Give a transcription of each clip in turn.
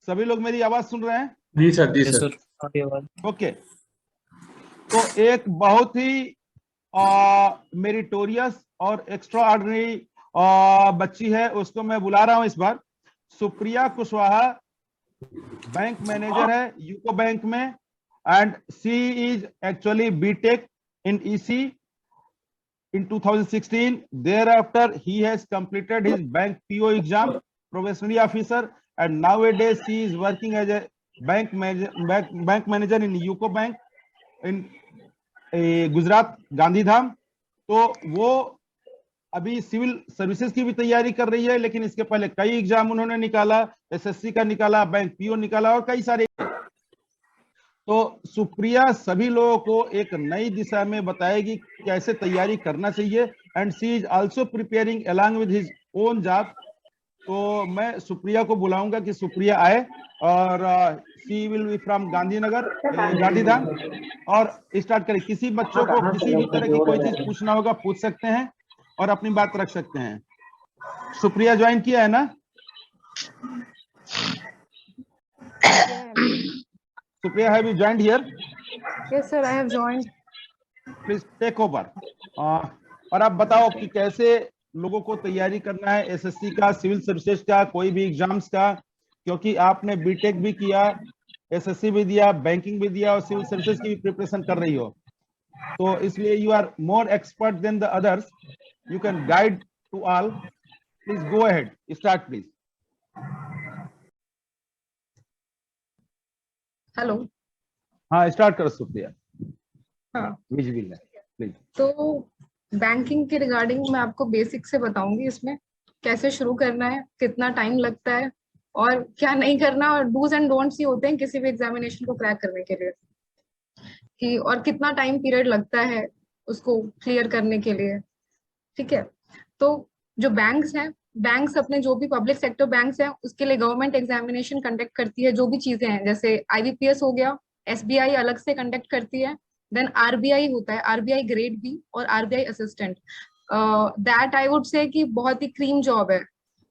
सभी लोग मेरी आवाज सुन रहे हैं? जी सर, जी सर। ओके, तो एक बहुत ही मेरिटोरियस और एक्स्ट्रा ऑर्डिनरी बच्ची है, उसको मैं बुला रहा हूं इस बार। सुप्रिया कुशवाहा बैंक मैनेजर है यूको बैंक में, and she is actually BTech in EC in 2016. Thereafter he has completed his bank PO exam, professional officer, and nowadays she is working as a bank manager in UCO bank in Gujarat Gandhidham. तो वो अभी civil services की भी तैयारी कर रही है, लेकिन इसके पहले कई एग्जाम उन्होंने निकाला, एसएससी का निकाला, बैंक पीओ निकाला और कई सारे। तो सुप्रिया सभी लोगों को एक नई दिशा में बताएगी कैसे तैयारी करना चाहिए, and she is also preparing along with his own job. तो मैं सुप्रिया को बुलाऊंगा कि सुप्रिया आए, और she will be from Gandhinagar Gandhidham, और स्टार्ट करें। किसी बच्चों को किसी भी तरह की कोई चीज पूछना होगा पूछ सकते हैं और अपनी बात रख सकते हैं। सुप्रिया ज्वाइन किया है ना? Supriya, have you joined here? Yes, sir, I have joined. Please take over. और आप बताओ कि कैसे लोगों को तैयारी करना है एसएससी का, सिविल सर्विसेज का, कोई भी एग्जाम्स का, क्योंकि आपने बीटेक भी किया, एसएससी भी दिया, बैंकिंग भी दिया और सिविल सर्विसेज की भी प्रिपरेशन कर रही हो, तो इसलिए you are more expert than the others, you can guide to all. Please go ahead, start please. Hello. हाँ, स्टार्ट करो सुप्रिया। हाँ, विजिबल है प्लीज। तो बैंकिंग के रिगार्डिंग मैं आपको बेसिक से बताऊंगी, इसमें कैसे शुरू करना है, कितना टाइम लगता है और क्या नहीं करना, और डूज एंड डोंट्स ही होते हैं किसी भी एग्जामिनेशन को क्रैक करने के लिए, कि और कितना टाइम पीरियड लगता है उसको क्लियर करने के लिए। ठीक है, तो जो बैंक्स हैं, बैंक्स अपने जो भी पब्लिक सेक्टर बैंक्स हैं उसके लिए गवर्नमेंट एग्जामिनेशन कंडक्ट करती है। जो भी चीजें हैं, जैसे आईबीपीएस हो गया, एसबीआई अलग से कंडक्ट करती है, देन आरबीआई होता है, आरबीआई ग्रेड बी और RBI assistant. That I would say कि बहुत ही क्रीम जॉब है,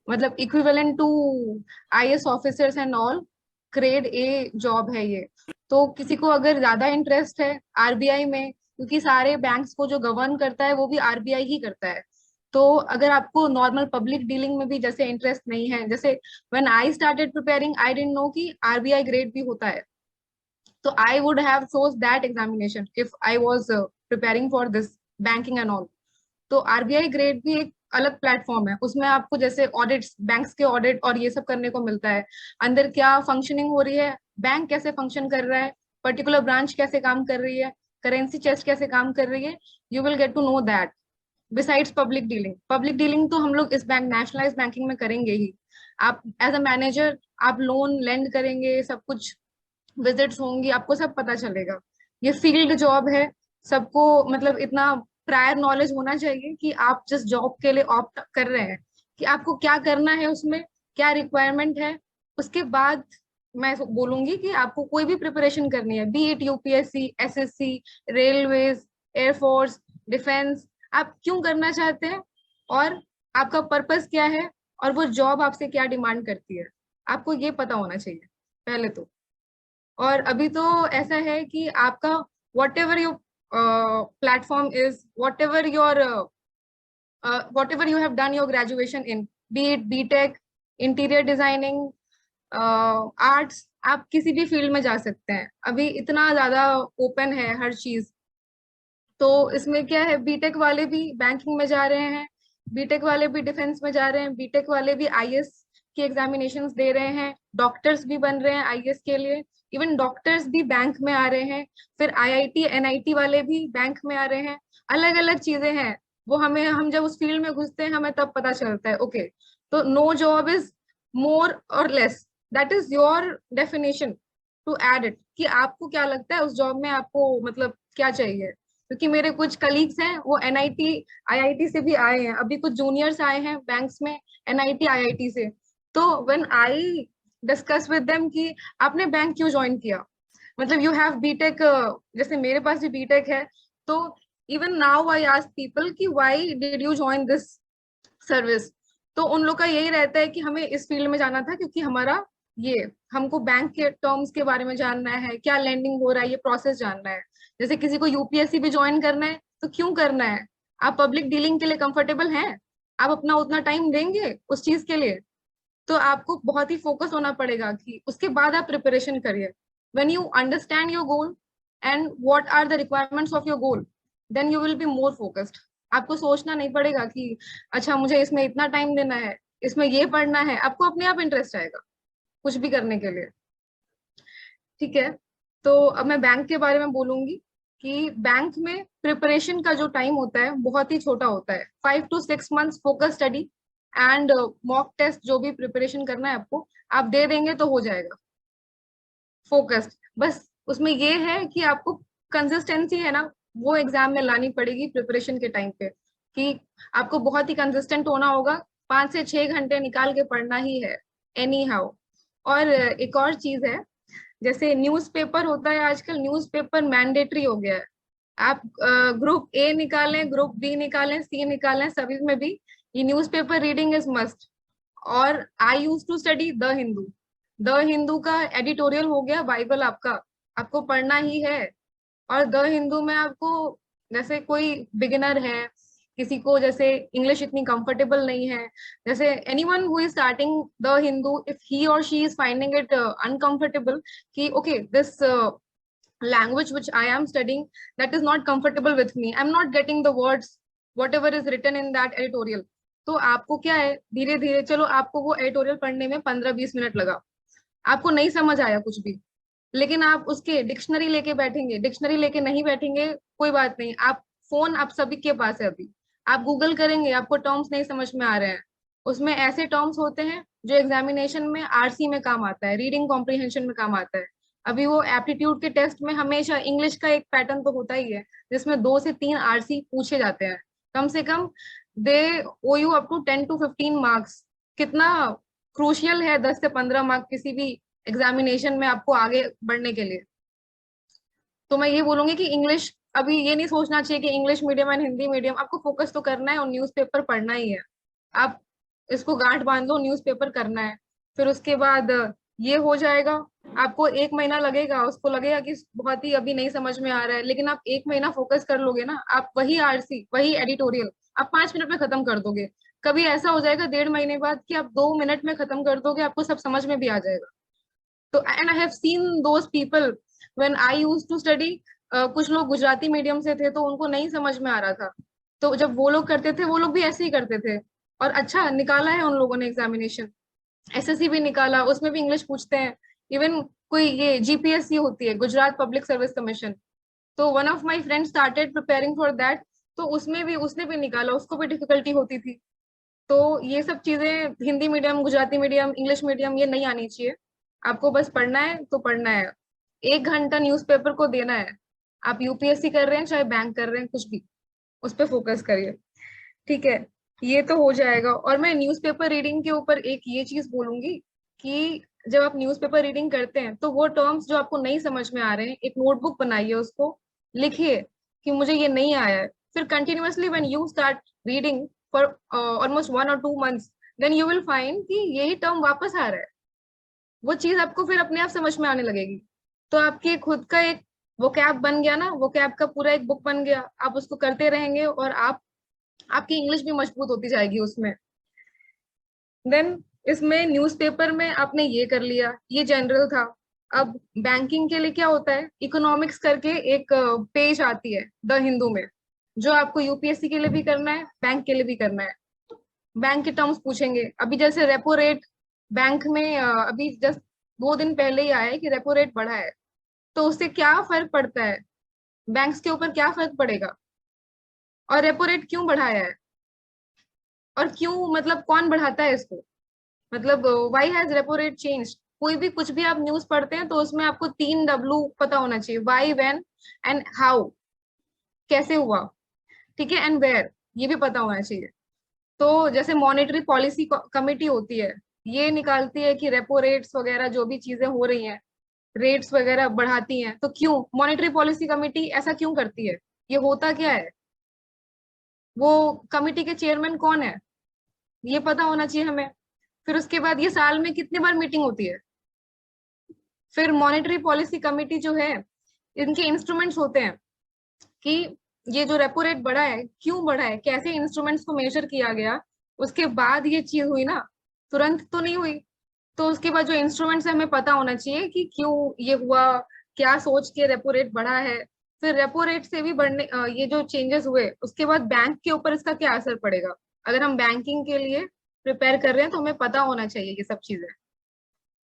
मतलब equivalent to IAS officers and all, grade A job है ये। तो किसी को अगर ज्यादा इंटरेस्ट है आरबीआई में, क्योंकि सारे बैंक्स को जो गवर्न करता है वो भी आरबीआई ही करता है, तो अगर आपको नॉर्मल पब्लिक डीलिंग में भी जैसे इंटरेस्ट नहीं है, जैसे when I started preparing I didn't know कि आरबीआई ग्रेड भी होता है, तो I would have chose that examination if I was preparing for this banking and all. तो आरबीआई ग्रेड भी एक अलग प्लेटफॉर्म है, उसमें आपको जैसे ऑडिट्स, बैंक्स के ऑडिट और ये सब करने को मिलता है, अंदर क्या फंक्शनिंग हो रही है, बैंक कैसे फंक्शन कर रहा है, पर्टिकुलर ब्रांच कैसे काम कर रही है, करेंसी चेस्ट कैसे काम कर रही है, you will get to know that. Besides public dealing तो हम लोग इस बैंक नेशनलाइज बैंकिंग में करेंगे ही। आप एज अ मैनेजर आप लोन लेंड करेंगे, सब कुछ विजिट्स होंगी, आपको सब पता चलेगा। ये फील्ड जॉब है, सबको मतलब इतना प्रायर नॉलेज होना चाहिए कि आप जिस जॉब के लिए ऑप्ट कर रहे हैं कि आपको क्या करना है, उसमें क्या रिक्वायरमेंट है। उसके बाद मैं बोलूंगी कि आपको कोई भी प्रिपरेशन करनी है, B it UPSC, SSC, railways, air force, defence, आप क्यों करना चाहते हैं और आपका पर्पस क्या है और वो जॉब आपसे क्या डिमांड करती है, आपको ये पता होना चाहिए पहले तो। और अभी तो ऐसा है कि आपका whatever your platform is, whatever you have done your graduation in, be it BTech, interior designing, arts, आप किसी भी फील्ड में जा सकते हैं, अभी इतना ज्यादा ओपन है हर चीज। तो इसमें क्या है, बीटेक वाले भी बैंकिंग में जा रहे हैं, बीटेक वाले भी डिफेंस में जा रहे हैं, बीटेक वाले भी आईएएस की एग्जामिनेशंस दे रहे हैं, डॉक्टर्स भी बन रहे हैं आईएएस के लिए, इवन डॉक्टर्स भी बैंक में आ रहे हैं, फिर आईआईटी एनआईटी वाले भी बैंक में आ रहे हैं। अलग अलग चीजें हैं, वो हम जब उस फील्ड में घुसते हैं हमें तब पता चलता है। ओके, तो no job is more or less, that is your definition to add it, कि आपको क्या लगता है उस जॉब में आपको मतलब क्या चाहिए। क्योंकि मेरे कुछ कलीग्स हैं वो एनआईटी आईआईटी से भी आए हैं, अभी कुछ जूनियर्स आए हैं बैंक्स में एनआईटी आईआईटी से। तो when I discuss with them कि आपने बैंक क्यों ज्वाइन किया, मतलब यू हैव बीटेक, जैसे मेरे पास भी बीटेक है, तो even now I ask people कि why did you join this service. तो तो उन लोग का यही रहता है कि हमें इस फील्ड में जाना था क्योंकि हमारा ये, हमको बैंक के टर्म्स के बारे में जानना है, क्या लैंडिंग हो रहा है, ये प्रोसेस जानना है। जैसे किसी को यूपीएससी भी ज्वाइन करना है तो क्यों करना है? आप पब्लिक डीलिंग के लिए कंफर्टेबल हैं? आप अपना उतना टाइम देंगे उस चीज के लिए? तो आपको बहुत ही फोकस होना पड़ेगा कि उसके बाद आप प्रिपरेशन करिए। When you understand your goal and what are the requirements of your goal, then you will be more focused. आपको सोचना नहीं पड़ेगा कि अच्छा मुझे इसमें इतना टाइम देना है, इसमें ये पढ़ना है। आपको अपने आप इंटरेस्ट आएगा कुछ भी करने के लिए। ठीक है, तो अब मैं बैंक के बारे में बोलूंगी कि बैंक में प्रिपरेशन का जो टाइम होता है बहुत ही छोटा होता है। 5 to 6 months focus study and mock test, जो भी प्रिपरेशन करना है आपको, आप दे देंगे तो हो जाएगा फोकस्ड। बस उसमें ये है कि आपको कंसिस्टेंसी है ना, वो एग्जाम में लानी पड़ेगी प्रिपरेशन के टाइम पे, कि आपको बहुत ही कंसिस्टेंट होना होगा। 5 से 6 घंटे निकाल के पढ़ना ही है एनी हाउ। और एक और चीज है, जैसे न्यूज़पेपर होता है आजकल, न्यूज़पेपर मैंडेटरी हो गया है। आप ग्रुप ए निकालें, ग्रुप बी निकालें, सी निकालें, सभी में भी ये न्यूज़पेपर रीडिंग इज मस्ट। और I use to study the Hindu. The Hindu का एडिटोरियल हो गया बाइबल आपका, आपको पढ़ना ही है। और द हिंदू में आपको, जैसे कोई बिगिनर है, किसी को जैसे इंग्लिश इतनी कंफर्टेबल नहीं है, जैसे anyone who is starting the Hindu, if he और she is finding it uncomfortable कि okay this language which I am studying, that is not comfortable with me, I'm not getting the words whatever is written in that editorial, तो आपको क्या है, धीरे धीरे चलो, आपको वो एडिटोरियल पढ़ने में 15-20 मिनट लगा, आपको नहीं समझ आया कुछ भी, लेकिन आप उसके डिक्शनरी लेके बैठेंगे, डिक्शनरी लेके नहीं बैठेंगे कोई बात नहीं, आप फोन आप सभी के पास है अभी, आप गूगल करेंगे, आपको टर्म्स नहीं समझ में आ रहे हैं, उसमें ऐसे टर्म्स होते हैं जो एग्जामिनेशन में आरसी में काम आता है, रीडिंग कॉम्प्रिहेंशन में काम आता है। अभी वो एप्टीट्यूड के टेस्ट में हमेशा इंग्लिश का एक पैटर्न तो होता ही है जिसमें 2 से 3 आरसी पूछे जाते हैं कम से कम। They owe you up to 10 to 15 marks. कितना क्रूशियल है 10 से 15 मार्क किसी भी एग्जामिनेशन में आपको आगे बढ़ने के लिए। तो मैं ये बोलूंगी कि इंग्लिश, अभी ये नहीं सोचना चाहिए कि English medium and Hindi medium, आपको फोकस तो करना है और न्यूज़पेपर पढ़ना ही है। आप इसको गांठ बांध लो, न्यूज़पेपर करना है, फिर उसके बाद ये हो जाएगा। आपको 1 महीना लगेगा, उसको लगेगा कि बहुत ही अभी नहीं समझ में आ रहा है, लेकिन आप 1 महीना फोकस कर लोगे ना, आप वही आरसी वही एडिटोरियल आप 5 मिनट में खत्म कर दोगे। कभी ऐसा हो जाएगा 1.5 महीने बाद कि आप 2 मिनट में खत्म कर दोगे, आपको सब समझ में भी आ जाएगा। तो and I have seen those people when I used to study. कुछ लोग गुजराती मीडियम से थे तो उनको नहीं समझ में आ रहा था, तो जब वो लोग करते थे वो लोग भी ऐसे ही करते थे, और अच्छा निकाला है उन लोगों ने एग्जामिनेशन। एसएससी भी निकाला, उसमें भी इंग्लिश पूछते हैं। इवन कोई ये जीपीएससी होती है, गुजरात पब्लिक सर्विस कमीशन, तो one of my friend started preparing for that, तो उसमें भी उसने भी निकाला, उसको भी डिफिकल्टी होती थी। तो ये सब चीजें Hindi medium, Gujarati medium, English medium, ये नहीं आनी चाहिए। आपको बस पढ़ना है तो पढ़ना है, 1 घंटा न्यूज़पेपर को देना है। आप यूपीएससी कर रहे हैं चाहे बैंक कर रहे हैं, कुछ भी उस पर फोकस करिए। ठीक है, ये तो हो जाएगा। और मैं न्यूज़पेपर रीडिंग के ऊपर एक ये चीज बोलूंगी कि जब आप न्यूज़पेपर रीडिंग करते हैं तो वो टर्म्स जो आपको नहीं समझ में आ रहे हैं, एक नोटबुक बनाइए, उसको लिखिए कि मुझे ये नहीं आया है। फिर continuously when you start reading for almost 1 or 2 months, then you will find कि यही टर्म वापस आ रहा है। वो चीज आपको फिर अपने आप समझ में आने लगेगी। तो आपके खुद का एक वो कैब बन गया ना, वो कैब का पूरा एक बुक बन गया, आप उसको करते रहेंगे और आपकी इंग्लिश भी मजबूत होती जाएगी उसमें। देन इसमें न्यूज़पेपर में आपने ये कर लिया, ये जनरल था। अब बैंकिंग के लिए क्या होता है, इकोनॉमिक्स करके एक पेज आती है द हिंदू में, जो आपको यूपीएससी के लिए भी करना है, बैंक के लिए भी करना है। बैंक के टर्म्स पूछेंगे। अभी जैसे रेपो रेट बैंक में अभी जस्ट 2 दिन पहले ही आया है कि रेपो रेट बढ़ा है, तो उससे क्या फर्क पड़ता है, बैंक्स के ऊपर क्या फर्क पड़ेगा, और रेपो रेट क्यों बढ़ाया है, और क्यों, मतलब कौन बढ़ाता है इसको, मतलब why has repo rate change. कोई भी कुछ भी आप न्यूज पढ़ते हैं तो उसमें आपको 3 W पता होना चाहिए, व्हाई, व्हेन एंड हाउ, कैसे हुआ, ठीक है, एंड वेयर, ये भी पता होना चाहिए। तो जैसे मॉनेटरी पॉलिसी कमेटी होती है, ये निकालती है कि रेपो रेट्स वगैरह जो भी चीजें हो रही हैं, रेट्स वगैरह बढ़ाती हैं, तो क्यों मॉनेटरी पॉलिसी कमेटी ऐसा क्यों करती है, ये होता क्या है, वो कमेटी के चेयरमैन कौन है, ये पता होना चाहिए हमें। फिर उसके बाद ये साल में कितने बार मीटिंग होती है। फिर मॉनेटरी पॉलिसी कमेटी जो है, इनके इंस्ट्रूमेंट्स होते हैं कि ये जो रेपो रेट बढ़ा है क्यों बढ़ा है, कैसे इंस्ट्रूमेंट्स को मेजर किया गया, उसके बाद ये चीज हुई ना, तुरंत तो नहीं हुई। तो उसके बाद जो इंस्ट्रूमेंट्स है हमें पता होना चाहिए कि क्यों ये हुआ, क्या सोच के रेपो रेट बढ़ा है। फिर रेपो रेट से भी बढ़ने ये जो चेंजेस हुए उसके बाद बैंक के ऊपर इसका क्या असर पड़ेगा। अगर हम बैंकिंग के लिए प्रिपेयर कर रहे हैं तो हमें पता होना चाहिए ये सब चीजें।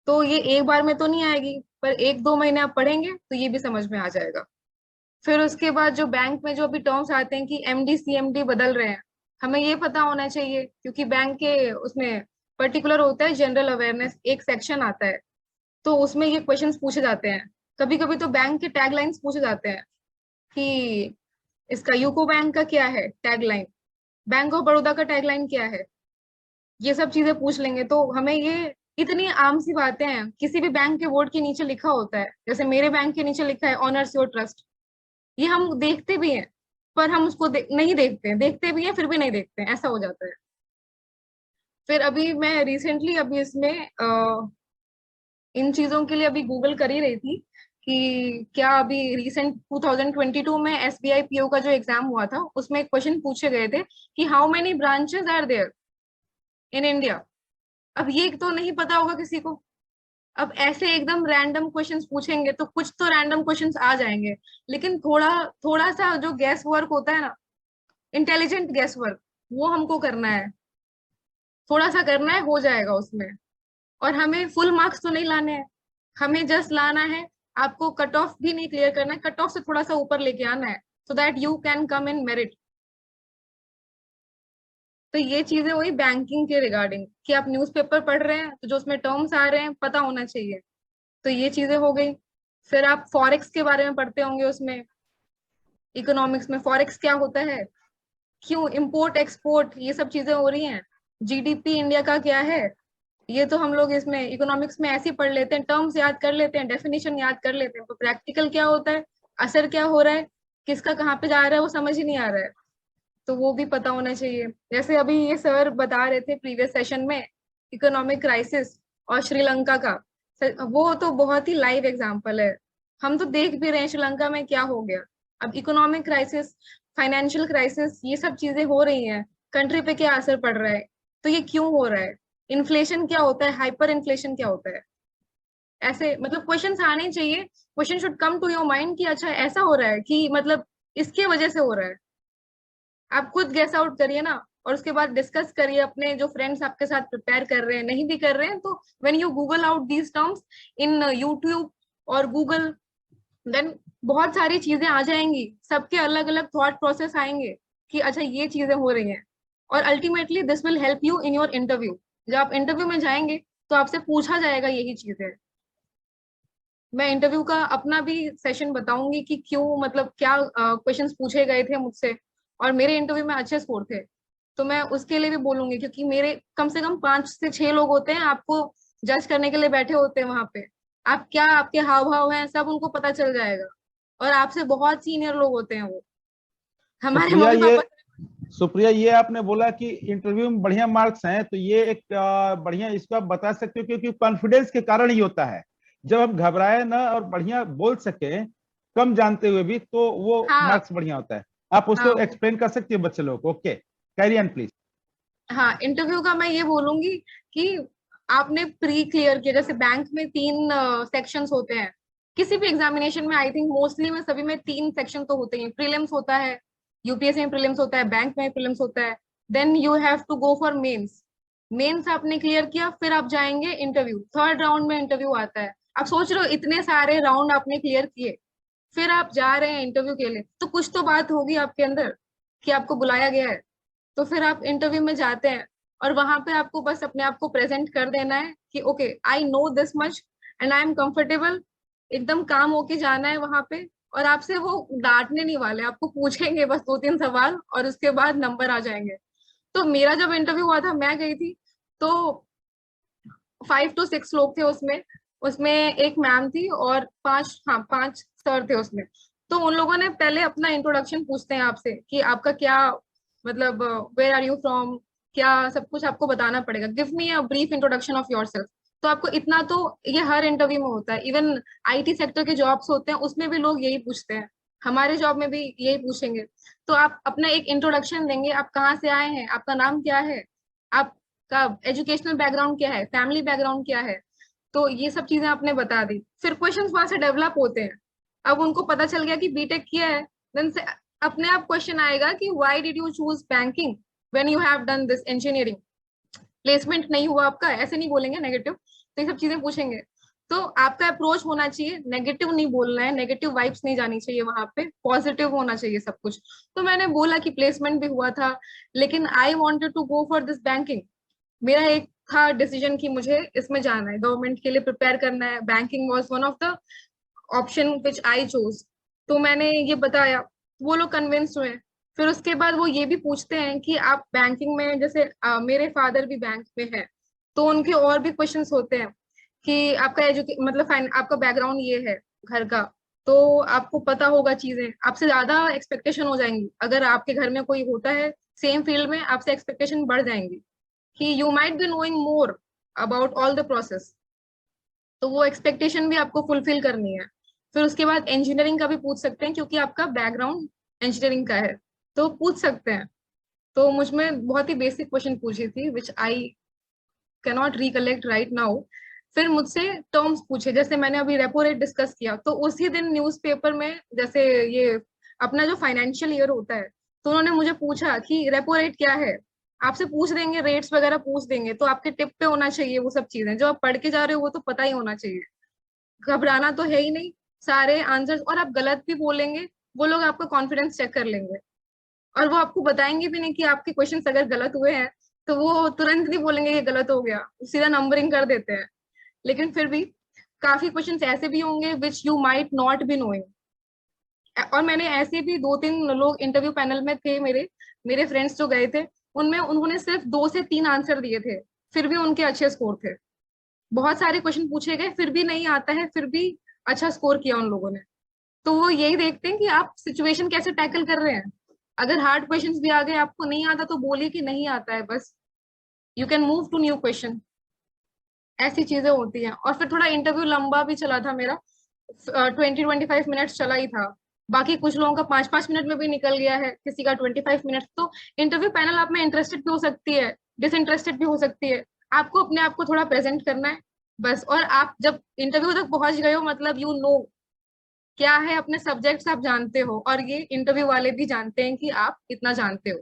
तो ये एक बार में तो नहीं आएगी, पर एक दो महीने आप पढ़ेंगे तो ये भी समझ में आ जाएगा। फिर उसके बाद जो बैंक में जो अभी टर्म्स आते हैं कि एमडी सीएमडी बदल रहे हैं, हमें ये पता होना चाहिए क्योंकि बैंक के उसमें पर्टिकुलर होता है जनरल अवेयरनेस, एक सेक्शन आता है, तो उसमें ये क्वेश्चंस पूछे जाते हैं। कभी कभी तो बैंक के टैगलाइंस पूछे जाते हैं कि इसका यूको बैंक का क्या है टैगलाइन, बैंक ऑफ बड़ौदा का टैगलाइन क्या है। ये सब चीजें पूछ लेंगे तो हमें ये इतनी आम सी बातें हैं। किसी भी बैंक के बोर्ड के नीचे लिखा होता है, जैसे मेरे बैंक के नीचे लिखा है ऑनर्स योर ट्रस्ट, ये हम देखते भी हैं पर हम उसको नहीं देखते हैं, देखते भी हैं फिर भी नहीं देखते हैं, ऐसा हो जाता है। फिर अभी मैं रिसेंटली अभी इसमें इन चीजों के लिए अभी गूगल कर ही रही थी कि क्या अभी रिसेंट 2022 में एसबीआई पीओ का जो एग्जाम हुआ था उसमें एक क्वेश्चन पूछे गए थे कि how many branches are there in India. अब ये तो नहीं पता होगा किसी को। अब ऐसे एकदम रैंडम क्वेश्चंस पूछेंगे तो कुछ तो रैंडम क्वेश्चंस आ जाएंगे, लेकिन थोड़ा थोड़ा सा जो गैस वर्क होता है ना, इंटेलिजेंट गैस वर्क, वो हमको करना है, थोड़ा सा करना है, हो जाएगा उसमें। और हमें फुल मार्क्स तो नहीं लाने हैं, हमें जस्ट लाना है, आपको कट ऑफ भी नहीं क्लियर करना है, कट ऑफ से थोड़ा सा ऊपर लेके आना है so that you can come in merit. तो ये चीजें हुई बैंकिंग के रिगार्डिंग कि आप न्यूज़पेपर पढ़ रहे हैं तो जो उसमें टर्म्स आ रहे हैं पता होना चाहिए। तो ये चीजें हो गई। फिर आप फॉरेक्स के बारे में पढ़ते होंगे, उसमें इकोनॉमिक्स में फॉरेक्स क्या होता है, क्यों इंपोर्ट एक्सपोर्ट ये सब चीजें हो रही हैं, जीडीपी इंडिया का क्या है। ये तो हम लोग इसमें इकोनॉमिक्स में ऐसे ही पढ़ लेते हैं, टर्म्स याद कर लेते हैं, डेफिनेशन याद कर लेते हैं, तो प्रैक्टिकल क्या होता है, असर क्या हो रहा है, किसका कहाँ पे जा रहा है वो समझ ही नहीं आ रहा है। तो वो भी पता होना चाहिए। जैसे अभी ये सर बता रहे थे प्रीवियस सेशन में इकोनॉमिक क्राइसिस और श्रीलंका का, वो तो बहुत ही लाइव एग्जांपल है। हम तो देख भी रहे हैं श्रीलंका में क्या हो गया। अब इकोनॉमिक क्राइसिस, फाइनेंशियल क्राइसिस, ये सब चीजें हो रही हैं, कंट्री पे क्या असर पड़ रहा है, तो ये क्यों हो रहा है, इन्फ्लेशन क्या होता है, हाइपर इन्फ्लेशन क्या होता है। ऐसे मतलब क्वेश्चंस आने चाहिए, question should come to your mind कि अच्छा ऐसा हो रहा है कि मतलब इसके वजह से हो रहा है। आप खुद गेस आउट करिए ना, और उसके बाद डिस्कस करिए अपने जो फ्रेंड्स आपके साथ प्रिपेयर कर रहे हैं, नहीं भी कर रहे हैं तो when you Google out these terms in YouTube और गूगल, देन बहुत सारी चीजें आ जाएंगी, सबके अलग अलग थॉट प्रोसेस आएंगे कि अच्छा ये चीजें हो रही हैं। और ultimately this will help you in your interview. जब आप इंटरव्यू में जाएंगे तो आपसे पूछा जाएगा यही चीजें। मैं इंटरव्यू का अपना भी सेशन बताऊंगी कि क्यों मतलब क्या क्वेश्चंस पूछे गए थे मुझसे, और मेरे इंटरव्यू में अच्छे स्कोर थे, तो मैं उसके लिए भी बोलूंगी क्योंकि मेरे कम से कम 5 से 6 लोग होते हैं आपको जज करने के लिए बैठे होते हैं वहां पे। आप क्या, आपके हाव भाव हैं सब उनको पता चल जाएगा, और आपसे बहुत सीनियर लोग होते हैं वो, हमारे सुप्रिया मम्मी ये पापा। सुप्रिया ये आपने बोला कि इंटरव्यू में बढ़िया मार्क्स हैं, तो ये एक बढ़िया इसको आप बता सकते हो क्योंकि कॉन्फिडेंस के कारण ही होता है। जब हम घबराए ना और बढ़िया बोल सके कम जानते हुए भी, तो वो हाँ मार्क्स बढ़िया होता है। आप उसको हाँ एक्सप्लेन कर सकते हो बच्चे लोगों को। Okay, carry on please. हाँ, इंटरव्यू का मैं ये बोलूंगी कि आपने प्री क्लियर किया, जैसे बैंक में 3 सेक्शंस होते हैं, किसी भी एग्जामिनेशन में आई थिंक मोस्टली में सभी में 3 सेक्शन तो होते हैं। प्रीलिम्स होता है, यूपीएससी में प्रीलिम्स होता है, बैंक में प्रीलिम्स होता है, then you have to go for mains. Mains आपने क्लियर किया, फिर आप जाएंगे इंटरव्यू, थर्ड राउंड में इंटरव्यू आता है। आप सोच रहे हो इतने सारे राउंड आपने क्लियर किए, फिर आप जा रहे हैं इंटरव्यू के लिए, तो कुछ तो बात होगी आपके अंदर कि आपको बुलाया गया है। तो फिर आप इंटरव्यू में जाते हैं और वहां पे आपको बस अपने आप को प्रेजेंट कर देना है कि okay I know this much and I am comfortable, एकदम काम होके जाना है वहां पे। और आपसे वो डांटने नहीं वाले, आपको पूछेंगे बस 2-3 सवाल और उसके बाद नंबर आ जाएंगे। तो मेरा जब इंटरव्यू हुआ था, मैं गई थी, तो 5 to 6 लोग थे उसमें। उसमें एक मैम थी और 5 सर थे उसमें। तो उन लोगों ने पहले अपना इंट्रोडक्शन पूछते हैं आपसे कि आपका क्या मतलब वेयर आर यू फ्रॉम, क्या, सब कुछ आपको बताना पड़ेगा। Give me a brief introduction of yourself. तो आपको इतना तो ये हर इंटरव्यू में होता है, इवन आईटी सेक्टर के जॉब्स होते हैं उसमें भी लोग यही पूछते हैं, हमारे जॉब में भी यही पूछेंगे। तो आप अपना एक इंट्रोडक्शन देंगे, आप कहाँ से आए हैं, आपका नाम क्या है, आपका एजुकेशनल बैकग्राउंड क्या है, फैमिली बैकग्राउंड क्या है। तो ये सब चीजें आपने बता दी, फिर क्वेश्चंस वहां से डेवलप होते हैं। अब उनको पता चल गया कि बीटेक किया है, देन से अपने आप क्वेश्चन आएगा कि why did you choose banking when you have done this engineering, placement नहीं हुआ आपका, ऐसे नहीं बोलेंगे नेगेटिव। तो ये सब चीजें पूछेंगे। तो आपका अप्रोच होना चाहिए, नेगेटिव नहीं बोलना है, नेगेटिव वाइब्स नहीं जानी चाहिए वहां पे, पॉजिटिव होना चाहिए सब कुछ। तो मैंने बोला कि प्लेसमेंट भी हुआ था, लेकिन I wanted to go for this banking. मेरा एक था डिसीजन कि मुझे इसमें जाना है, गवर्नमेंट के लिए प्रिपेयर करना है, banking was one of the option which I choose. तो मैंने ये बताया, वो लोग कन्विंस हुए। फिर उसके बाद वो ये भी पूछते हैं कि आप बैंकिंग में, जैसे मेरे फादर भी बैंक में है, तो उनके और भी क्वेश्चंस होते हैं कि आपका मतलब आपका बैकग्राउंड ये है घर का, तो आपको पता होगा चीजें, आपसे ज्यादा एक्सपेक्टेशन हो जाएंगी। अगर आपके घर में कोई होता है सेम फील्ड में, आपसे एक्सपेक्टेशन बढ़ जाएंगी कि you might be knowing more about all the process. तो वो एक्सपेक्टेशन भी आपको फुलफिल करनी है। फिर उसके बाद इंजीनियरिंग का भी पूछ सकते हैं, क्योंकि आपका बैकग्राउंड इंजीनियरिंग का है, तो पूछ सकते हैं। तो मुझ में बहुत ही बेसिक क्वेश्चन पूछी थी which I can not recollect right now. फिर मुझसे टर्म्स पूछे, जैसे मैंने अभी रेपो रेट डिस्कस किया, तो उसी दिन न्यूज़पेपर में, जैसे ये अपना जो फाइनेंशियल ईयर होता है, तो उन्होंने मुझे पूछा कि रेपो रेट क्या है। आपसे पूछ देंगे, रेट्स वगैरह पूछ देंगे, तो आपके टिप पे होना चाहिए वो सब चीजें, जो आप पढ़ के जा रहे हो वो तो पता ही होना चाहिए। घबराना तो है ही नहीं, सारे आंसर्स। और आप गलत भी बोलेंगे, वो लोग आपका कॉन्फिडेंस चेक कर लेंगे, और वो आपको बताएंगे भी नहीं कि आपके क्वेश्चंस अगर गलत हुए हैं, तो वो तुरंत नहीं बोलेंगे कि गलत हो गया, सीधा नंबरिंग कर देते हैं। लेकिन फिर भी काफी क्वेश्चंस ऐसे भी होंगे which you might not be knowing. और मैंने ऐसे भी 2-3 लोग इंटरव्यू पैनल में थे, मेरे मेरे फ्रेंड्स जो गए थे, उनमें उन्होंने सिर्फ 2 से 3 आंसर दिए थे, फिर भी उनके अच्छे स्कोर थे। बहुत सारे क्वेश्चन पूछे गए, फिर भी नहीं आता है, फिर भी अच्छा स्कोर किया उन लोगों ने। तो वो यही देखते हैं कि आप सिचुएशन कैसे टैकल कर रहे हैं। अगर हार्ड क्वेश्चंस भी आ गए, आपको नहीं आता, तो बोलिए कि नहीं आता है, बस you can move to new question. ऐसी चीजें होती हैं। और फिर थोड़ा इंटरव्यू लंबा भी चला था मेरा, 20-25 मिनट्स चला ही था। बाकी कुछ लोगों का 5-5 मिनट में भी निकल गया है, किसी का 25 मिनट। तो इंटरव्यू पैनल आप में इंटरेस्टेड भी हो सकती है, डिसइंटरेस्टेड भी हो सकती है। आपको अपने आप को थोड़ा प्रेजेंट करना है बस। और आप जब इंटरव्यू तक पहुंच गए हो, मतलब यू नो क्या है, अपने सब्जेक्ट्स आप जानते हो, और ये इंटरव्यू वाले भी जानते हैं कि आप इतना जानते हो।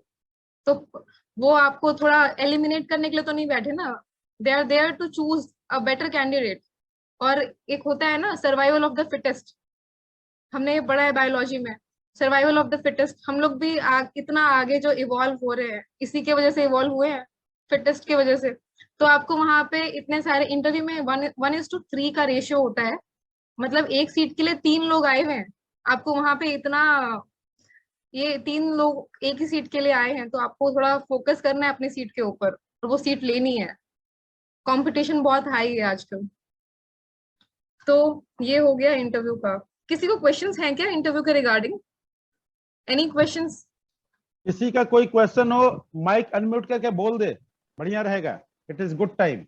तो वो आपको थोड़ा एलिमिनेट करने के लिए तो नहीं बैठे ना, they are there to choose a better candidate. और एक होता है ना, सर्वाइवल ऑफ द फिटेस्ट, हमने ये पढ़ा है बायोलॉजी में, सर्वाइवल ऑफ द फिटेस्ट। हम लोग भी इतना आगे जो इवॉल्व हो रहे हैं, इसी के वजह से इवॉल्व हुए हैं, फिटेस्ट की वजह से। तो आपको वहां पे इतने सारे इंटरव्यू में 1:3 का रेशियो होता है, मतलब एक सीट के लिए 3 लोग आए हुए हैं। आपको वहां पे इतना, ये 3 लोग एक ही सीट के लिए आए हैं, तो आपको थोड़ा फोकस करना है अपनी सीट के ऊपर, और वो सीट लेनी है। कंपटीशन बहुत हाई है आजकल। तो ये हो गया इंटरव्यू का। किसी को क्वेश्चंस हैं क्या इंटरव्यू के रिगार्डिंग? Any questions? किसी का कोई क्वेश्चन हो, माइक अनम्यूट करके बोल दे, बढ़िया रहेगा। It is good time.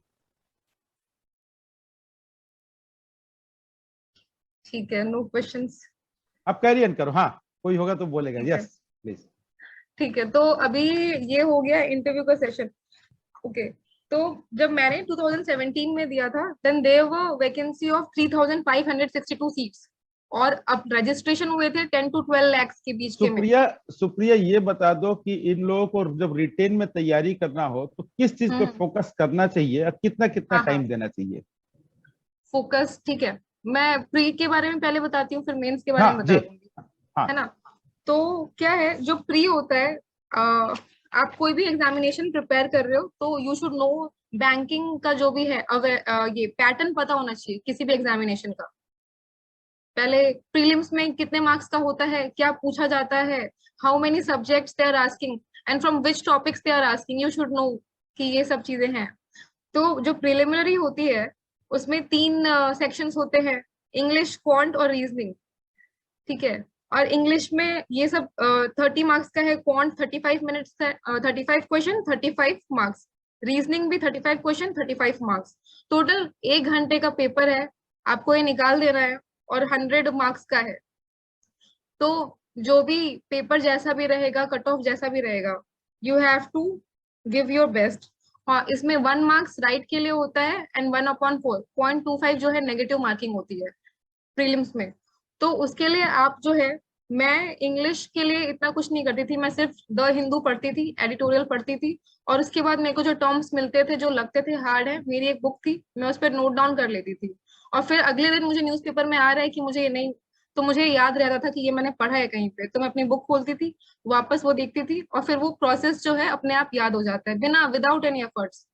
ठीक है, नो क्वेश्चंस। आप कैरी ऑन करो। हाँ, कोई होगा तो बोलेगा। ठीक है, यस प्लीज। ठीक है। तो अभी ये हो गया इंटरव्यू का सेशन। ओके। तो जब मैंने 2017 में दिया था, then there were vacancy of 3562 seats, और अब रजिस्ट्रेशन हुए थे 10 to 12 lakhs के बीच के में। सुप्रिया, सुप्रिया ये बता दो कि इन लोगों को जब रिटेन में तैयारी करना हो तो किस चीज पे फोकस करना चाहिए और कितना कितना हाँ, टाइम देना चाहिए? फोकस, ठीक है। मैं प्री के बारे में पहले बताती हूँ, फिर मेंस के बारे में हाँ जी। बता दूंगी, हाँ है ना। तो क्या है, जो प्री होता है, आप कोई भी एग्जामिनेशन प्रिपेयर कर रहे हो, तो यू शुड नो बैंकिंग का जो भी है, ये पैटर्न पता होना चाहिए किसी भी एग्जामिनेशन का। पहले प्रीलिम्स में कितने मार्क्स का होता है, क्या पूछा जाता है, how many subjects they are asking, and from which topics they are asking, you should know कि ये सब चीजें हैं। तो जो प्रिलिमिनरी होती है, उसमें 3 सेक्शंस होते हैं, इंग्लिश, क्वांट और रीजनिंग। ठीक है। और इंग्लिश में ये सब 30 मार्क्स का है, क्वांट 35 मिनट्स है, 35 क्वेश्चन 35 मार्क्स, रीजनिंग भी 35 क्वेश्चन 35 मार्क्स, टोटल 1 घंटे का पेपर है, आपको ये निकाल देना है और 100 मार्क्स का है। तो जो भी पेपर जैसा भी रहेगा, कट ऑफ जैसा भी रहेगा, you have to give your best. हाँ, इसमें 1 मार्क्स राइट के लिए होता है एंड 1/4 0.25 जो है नेगेटिव मार्किंग होती है प्रीलिम्स में। तो उसके लिए आप जो है, मैं इंग्लिश के लिए इतना कुछ नहीं करती थी, मैं सिर्फ द हिंदू पढ़ती थी, एडिटोरियल पढ़ती थी, और उसके बाद मेरे को जो टर्म्स मिलते थे जो लगते थे हार्ड है, मेरी एक बुक थी, मैं उस पर नोट डाउन कर लेती थी, और फिर अगले दिन मुझे न्यूज़पेपर में आ रहा है कि मुझे ये नहीं, तो मुझे याद रहता था कि ये मैंने पढ़ा है कहीं पे, तो मैं अपनी बुक खोलती थी, वापस वो देखती थी, और फिर वो प्रोसेस जो है अपने आप याद हो जाता है बिना विदाउट एनी एफर्ट्स।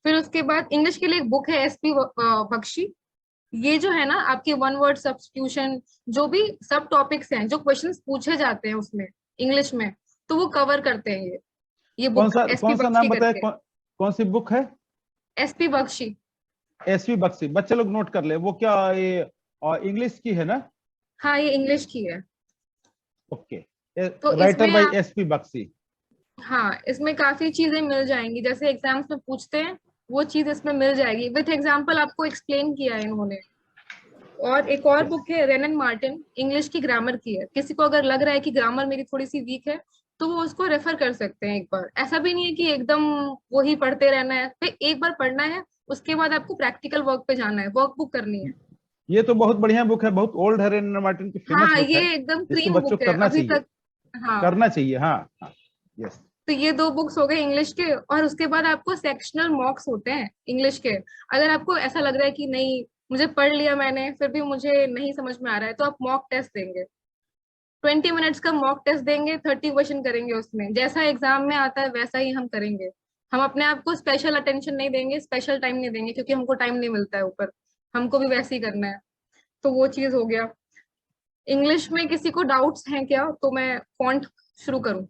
फिर उसके बाद इंग्लिश के लिए एक बुक है एसपी बख्शी, ये जो है ना आपके वन वर्ड सब्स्टिट्यूशन, जो भी सब टॉपिक्स हैं जो क्वेश्चंस पूछे जाते हैं उसमें इंग्लिश में, तो वो कवर करते हैं ये बुक एसपी कौन सा बख्शी नाम बताया, करके। कौन सी बुक है? एसपी बख्शी। एसवी बख्शी, बच्चे लोग नोट कर ले। वो क्या ये इंग्लिश की है ना? हाँ, ये इंग्लिश की है। ओके, तो राइटर इसमें बाय आप, एसपी बख्शी। हाँ, इसमें काफी चीजें मिल जाएंगी, जैसे एग्जाम्स में पूछते हैं वो चीज इसमें मिल जाएगी, विथ एग्जाम्पल आपको एक्सप्लेन किया है इन्होंने। और एक और यस, बुक है रेन एंड मार्टिन, इंग्लिश की ग्रामर की है, किसी को अगर लग रहा है कि ग्रामर मेरी थोड़ी सी वीक है तो वो उसको रेफर कर सकते हैं एक बार। ऐसा भी नहीं है कि एकदम वही पढ़ते रहना है, फिर एक बार पढ़ना है, उसके बाद आपको प्रैक्टिकल वर्क पे जाना है, वर्क बुक करनी है। ये तो बहुत बढ़िया बुक है, बहुत ओल्ड है, रेन मार्टिन की फेमस हाँ, बुक ये है। एकदम इसको क्रीम बच्चों बुक को है करना अभी चाहिए, तक। हाँ, करना चाहिए। हाँ हाँ, यस। तो ये 2 बुक्स हो गए इंग्लिश के, और उसके बाद आपको सेक्शनल मॉक्स होते हैं इंग्लिश के। अगर आपको ऐसा लग रहा है कि नहीं, मुझे पढ़ लिया मैंने फिर भी मुझे नहीं समझ में आ रहा है, तो आप मॉक टेस्ट देंगे, 20 मिनट्स का मॉक टेस्ट देंगे, 30 क्वेश्चन करेंगे, उसमें जैसा एग्जाम में आता है वैसा ही हम करेंगे। हम अपने आप को स्पेशल अटेंशन नहीं देंगे, स्पेशल टाइम नहीं देंगे, क्योंकि हमको टाइम नहीं मिलता है ऊपर, हमको भी वैसे ही करना है। तो वो चीज हो गया। इंग्लिश में किसी को डाउट्स हैं क्या, तो मैं फॉन्ट शुरू करूं?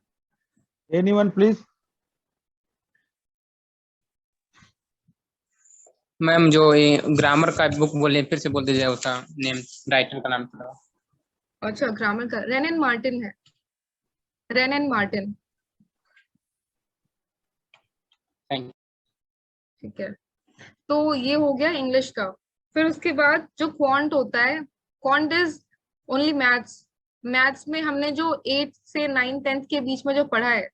Anyone please. मैम जो ये ग्रामर का बुक बोले, फिर से बोल दीजिए उसका नेम, राइटर का नाम थोड़ा। अच्छा, ग्रामर का रेन एंड मार्टिन है, रेन एंड मार्टिन। थैंक ठीक है, तो ये हो गया इंग्लिश का। फिर उसके बाद जो क्वांट होता है, quant is only maths. Maths में हमने जो 8 से 9 10th के बीच में जो पढ़ा है,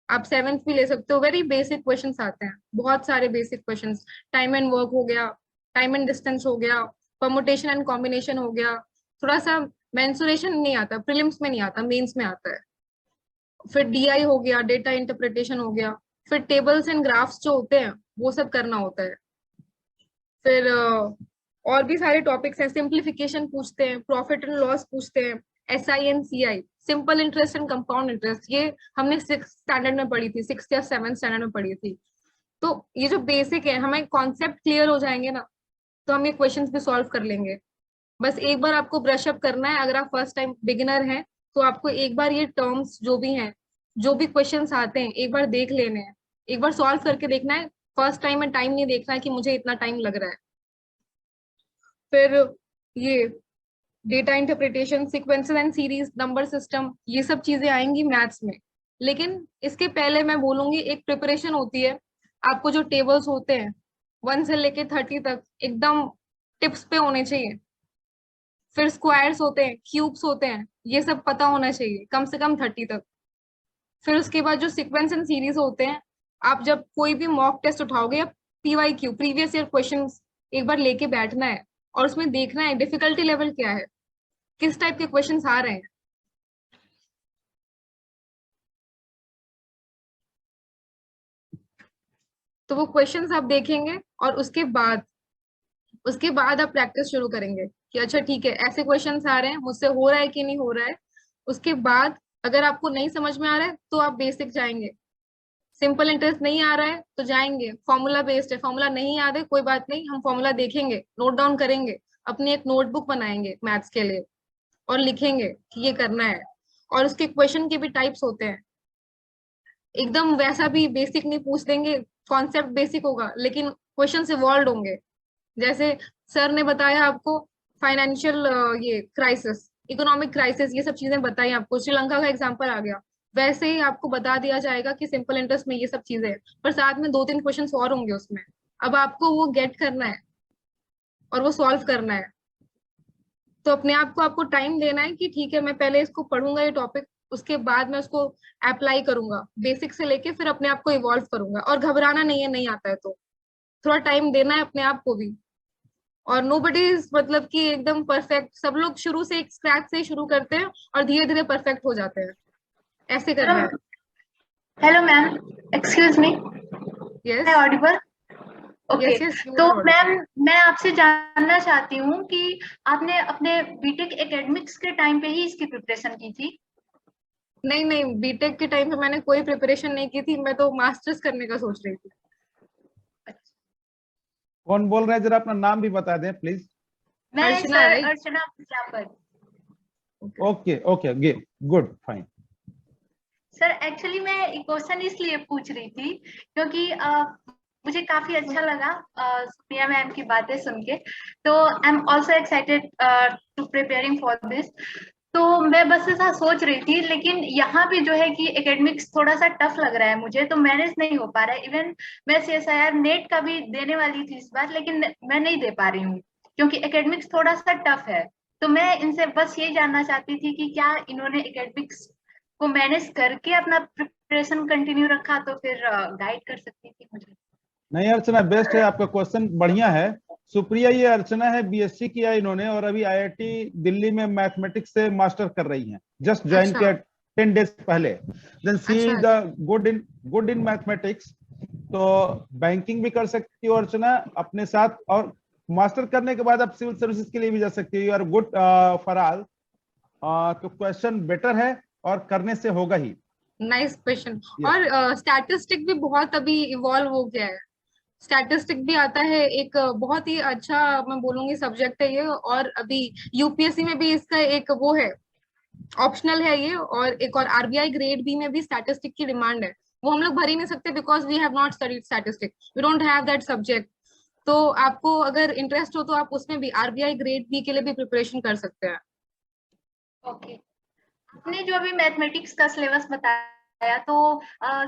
आप 7th भी ले सकते हो, वेरी बेसिक क्वेश्चंस आते हैं, बहुत सारे basic questions. Time and work हो गया, टाइम एंड डिस्टेंस हो गया, परमुटेशन एंड कॉम्बिनेशन हो गया, थोड़ा सा मेंसुरेशन नहीं आता, प्रीलिम्स में नहीं आता, मेंस में आता है। फिर डीआई हो गया, डेटा इंटरप्रिटेशन हो गया। फिर टेबल्स एंड ग्राफ्स जो होते हैं वो सब करना होता है। फिर और भी सारे टॉपिक्स हैं, सिंप्लीफिकेशन पूछते हैं, प्रॉफिट एंड लॉस पूछते हैं, SI and CI, simple interest and compound interest, ये हमने 6th स्टैंडर्ड में पढ़ी थी, 6th या 7th स्टैंडर्ड में पढ़ी थी। तो ये जो बेसिक है, हमें कॉन्सेप्ट क्लियर हो जाएंगे ना, तो हम ये क्वेश्चंस भी सॉल्व कर लेंगे। बस एक बार आपको ब्रश अप करना है, अगर आप फर्स्ट टाइम बिगिनर हैं तो आपको एक बार ये टर्म्स जो भी हैं, जो भी क्वेश्चंस आते हैं, एक बार देख लेने हैं, एक बार सॉल्व करके देखना है। फर्स्ट टाइम में टाइम नहीं देखना है कि मुझे इतना टाइम लग रहा है। फिर ये data interpretation, sequences and series, number system, ये सब चीजें आएंगी मैथ्स में। लेकिन इसके पहले मैं बोलूंगी, एक प्रिपरेशन होती है, आपको जो टेबल्स होते हैं 1 से लेके 30 तक एकदम टिप्स पे होने चाहिए। फिर स्क्वायर्स होते हैं, क्यूब्स होते हैं, ये सब पता होना चाहिए कम से कम 30 तक। फिर उसके बाद जो सीक्वेंस एंड सीरीज होते हैं, आप जब कोई भी मॉक टेस्ट उठाओगे या पीवाईक्यू, प्रीवियस ईयर क्वेश्चंस, एक बार लेके बैठना है और उसमें देखना है डिफिकल्टी लेवल क्या है, किस टाइप के क्वेश्चंस आ रहे हैं। तो वो क्वेश्चंस आप देखेंगे और उसके बाद आप प्रैक्टिस शुरू करेंगे कि अच्छा ठीक है, ऐसे क्वेश्चंस आ रहे हैं, मुझसे हो रहा है कि नहीं हो रहा है। उसके बाद अगर आपको नहीं समझ में आ रहा है तो आप बेसिक जाएंगे, सिंपल इंटरेस्ट नहीं आ रहा है तो जाएंगे फॉर्मूला बेस्ड है, फॉर्मूला नहीं याद है कोई बात नहीं, हम फॉर्मूला देखेंगे, नोट डाउन करेंगे, अपनी एक नोटबुक बनाएंगे मैथ्स के लिए और लिखेंगे कि ये करना है। और उसके क्वेश्चन के भी टाइप्स होते हैं, एकदम वैसा भी बेसिक नहीं पूछ देंगे, कॉन्सेप्ट बेसिक होगा लेकिन क्वेश्चन इवॉल्व होंगे। जैसे सर ने बताया आपको फाइनेंशियल ये क्राइसिस, इकोनॉमिक क्राइसिस, ये सब चीजें बताई आपको, श्रीलंका का एग्जांपल आ गया, वैसे ही आपको बता दिया जाएगा कि सिंपल इंटरेस्ट में ये सब चीजें हैं, पर साथ में 2-3 क्वेश्चंस और होंगे उसमें। अब आपको वो गेट करना है और वो सॉल्व करना है। तो अपने आप को आपको टाइम देना है कि ठीक है मैं पहले इसको पढ़ूंगा ये टॉपिक, उसके बाद मैं उसको अप्लाई करूंगा बेसिक से लेके, फिर अपने आप को इवॉल्व करूंगा। और घबराना नहीं है, नहीं आता है तो थोड़ा टाइम देना है अपने आप को भी। और नोबडी इज मतलब कि एकदम परफेक्ट, सब लोग शुरू से एक स्क्रैच से ही शुरू करते हैं और धीरे धीरे परफेक्ट हो जाते हैं, ऐसे करना है। Hello ma'am, excuse me, yes है ऑडिबल? ओके, यस यस, तो मैम मैं आपसे जानना चाहती हूँ कि आपने अपने बीटेक एकेडमिक्स के टाइम पे ही इसकी प्रिपरेशन की थी? नहीं नहीं, बीटेक के टाइम पे मैंने कोई प्रिपरेशन नहीं की थी, मैं तो मास्टर्स करने का सोच रही थी। कौन बोल रहे हैं, जरा अपना नाम भी बता दें प्लीज। मैं Archana, sir right? Archana Prajapat. Okay okay, good fine. Sir actually मैं एक क्वेश्चन इसलिए पूछ रही थी क्योंकि मुझे काफी अच्छा लगा सुप्रिया मैम की बातें सुन के, तो I am also excited to preparing for this. तो मैं बस ऐसा सोच रही थी, लेकिन यहाँ पे जो है कि एकेडमिक्स थोड़ा सा टफ लग रहा है मुझे, तो मैनेज नहीं हो पा रहा है। इवन मैं CSIR नेट का भी देने वाली थी इस बार, लेकिन मैं नहीं दे पा रही हूँ क्योंकि एकेडमिक्स थोड़ा सा टफ है। तो मैं इनसे बस यही जानना चाहती थी कि क्या इन्होंने एकेडमिक्स को मैनेज करके अपना प्रिपरेशन कंटिन्यू रखा, तो फिर गाइड कर सकती थी मुझे। नहीं अर्चना, बेस्ट है, आपका क्वेश्चन बढ़िया है। सुप्रिया, ये अर्चना है, BSc किया इन्होंने और अभी IIT दिल्ली में मैथमेटिक्स से मास्टर कर रही हैं, जस्ट ज्वाइन अच्छा। किया 10 डेज पहले। देन सी अच्छा, is the good in mathematics. तो बैंकिंग भी कर सकती हो अर्चना अपने साथ, और मास्टर करने के बाद आप सिविल सर्विसेज के लिए भी जा सकती हो। You are good for all. तो क्वेश्चन बेटर है और करने से होगा ही। Nice question. Yes. और स्टैटिस्टिक भी बहुत अभी इवॉल्व हो गया है, स्टैटिस्टिक भी आता है, एक बहुत ही अच्छा मैं बोलूंगी सब्जेक्ट है ये। और अभी यूपीएससी में भी इसका एक वो है, ऑप्शनल है ये। और एक और आरबीआई ग्रेड बी में भी स्टैटिस्टिक की डिमांड है, वो हम लोग भर ही नहीं सकते because we have not studied statistic, we don't have that subject. तो आपको अगर इंटरेस्ट हो तो आप उसमें भी आरबीआई ग्रेड बी के लिए भी प्रिपरेशन कर सकते हैं। ओके, आपने जो अभी मैथमेटिक्स का सिलेबस बताया तो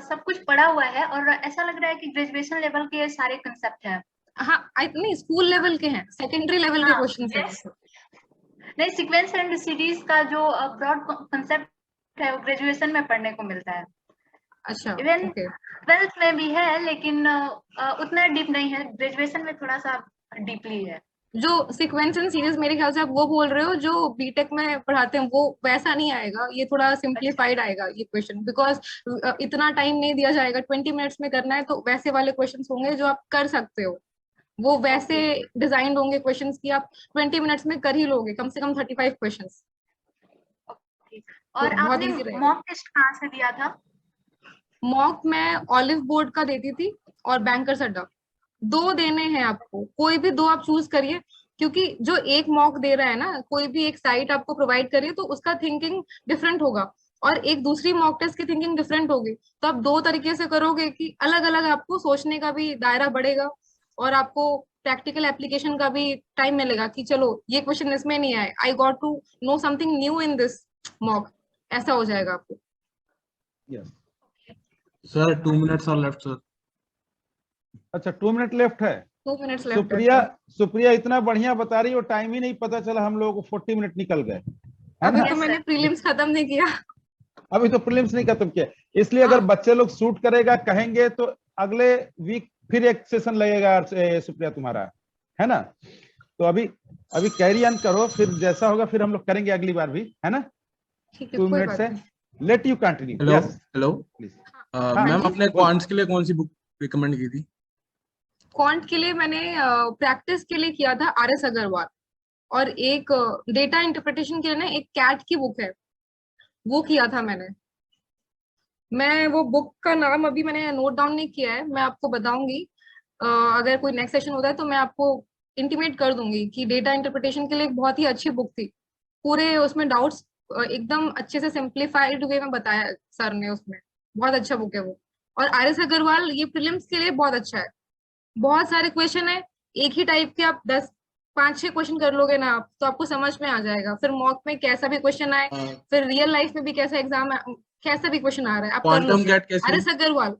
सब कुछ पढ़ा हुआ है और ऐसा लग रहा है कि ग्रेजुएशन लेवल के सारे कंसेप्ट हैं। हाँ, नहीं स्कूल लेवल के हैं, सेकेंडरी लेवल के हाँ, क्वेश्चन हैं। yes. नहीं, सीक्वेंस एंड सीरीज का जो ब्रॉड कंसेप्ट है वो ग्रेजुएशन में पढ़ने को मिलता है। अच्छा, इवन ओके। 12th में भी है, लेकिन उतना डीप नहीं है। ग्रेजुएशन में थोड़ा सा डीपली है। जो सीक्वेंस एंड सीरीज मेरे ख्याल से आप वो बोल रहे हो जो बीटेक में पढ़ाते हैं, वो वैसा नहीं आएगा, ये थोड़ा सिंप्लीफाइड आएगा ये क्वेश्चन, बिकॉज इतना टाइम नहीं दिया जाएगा, 20 मिनट्स में करना है। तो वैसे वाले क्वेश्चंस होंगे जो आप कर सकते हो, वो वैसे डिजाइंड होंगे क्वेश्चंस की आप 20 मिनट्स में कर ही लोगे, कम से कम 35 क्वेश्चंस। और तो बहुत आपने इजी रहेगा। मॉक टेस्ट कहाँ से दिया था? मॉक मैं ऑलिव बोर्ड का देती थी और बैंकर्स अड्डा, 2 देने हैं आपको, कोई भी 2 आप चूज करिए। क्योंकि जो एक मॉक दे रहा है ना, कोई भी एक साइट आपको प्रोवाइड करिए तो उसका थिंकिंग डिफरेंट होगा, और एक दूसरी मॉक टेस्ट की थिंकिंग डिफरेंट होगी। तो आप 2 तरीके से करोगे कि अलग अलग आपको सोचने का भी दायरा बढ़ेगा, और आपको प्रैक्टिकल एप्लीकेशन का भी टाइम मिलेगा कि चलो ये क्वेश्चन इसमें नहीं आए, I got to know something new in this mock, ऐसा हो जाएगा आपको। यस सर 2 मिनट्स और लेफ्ट सर। अच्छा, 2 मिनट लेफ्ट है। 2 मिनट्स लेफ्ट सुप्रिया, सुप्रिया इतना बढ़िया बता रही हो, टाइम ही नहीं पता चला, हम लोगों को 40 मिनट निकल गए, है अभी ना? तो मैंने प्रीलिम्स खत्म नहीं किया। अभी तो प्रीलिम्स नहीं खत्म किया, इसलिए अगर हाँ। बच्चे लोग शूट करेगा कहेंगे तो अगले वीक फिर एक सेशन लगेगा सुप्रिया तुम्हारा, है ना? तो अभी कैरी ऑन करो, फिर जैसा होगा फिर हम लोग करेंगे अगली बार भी, है ना? ठीक है, 2 कोई मिनट बात से नहीं। Let you continue. Hello yes hello please. Ma'am, जी। आपने क्वांट्स के लिए कौन सी बुक रिकमेंड की थी? क्वांट के लिए मैंने प्रैक्टिस के लिए किया था RS अग्रवाल, और एक डेटा इंटरप्रिटेशन के लिए ना एक कैट की बुक है, वो किया था मैंने। मैं वो बुक का नाम अभी मैंने नोट डाउन नहीं किया है, मैं आपको बताऊंगी। अगर कोई नेक्स्ट सेशन होता है तो मैं आपको इंटीमेट कर दूंगी कि डेटा इंटरप्रिटेशन के लिए एक बहुत ही अच्छी बुक थी, पूरे उसमें डाउट्स एकदम अच्छे से सिंप्लीफाइड वे में बताया सर ने उसमें, बहुत अच्छा बुक है वो। और RS अग्रवाल ये प्रीलिम्स के लिए बहुत अच्छा है, बहुत सारे क्वेश्चन है एक ही टाइप के, आप 10 5-6 क्वेश्चन कर लोगे ना आप तो आपको समझ में आ जाएगा। फिर मॉक में कैसा भी क्वेश्चन आए, फिर रियल लाइफ में भी कैसा एग्जाम, कैसा भी क्वेश्चन आ रहा है आप कर क्वांटम लोगे। कैट कैसे? RS Agarwal,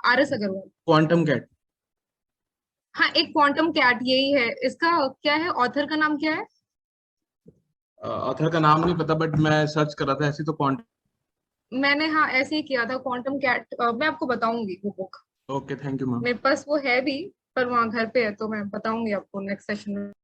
RS Agarwal. Quantum CAT. हाँ, एक क्वांटम कैट यही है। इसका क्या है, ऑथर का नाम क्या है? ऑथर का नाम नहीं पता, बट मैं सर्च कर रहा था ऐसे तो क्वांटम। मैंने हाँ ऐसे ही किया था क्वांटम कैट। मैं आपको बताऊंगी वो book, okay, thank you ma'am. मेरे पास वो है भी, पर वहाँ घर पे है तो मैं बताऊंगी आपको नेक्स्ट सेशन में।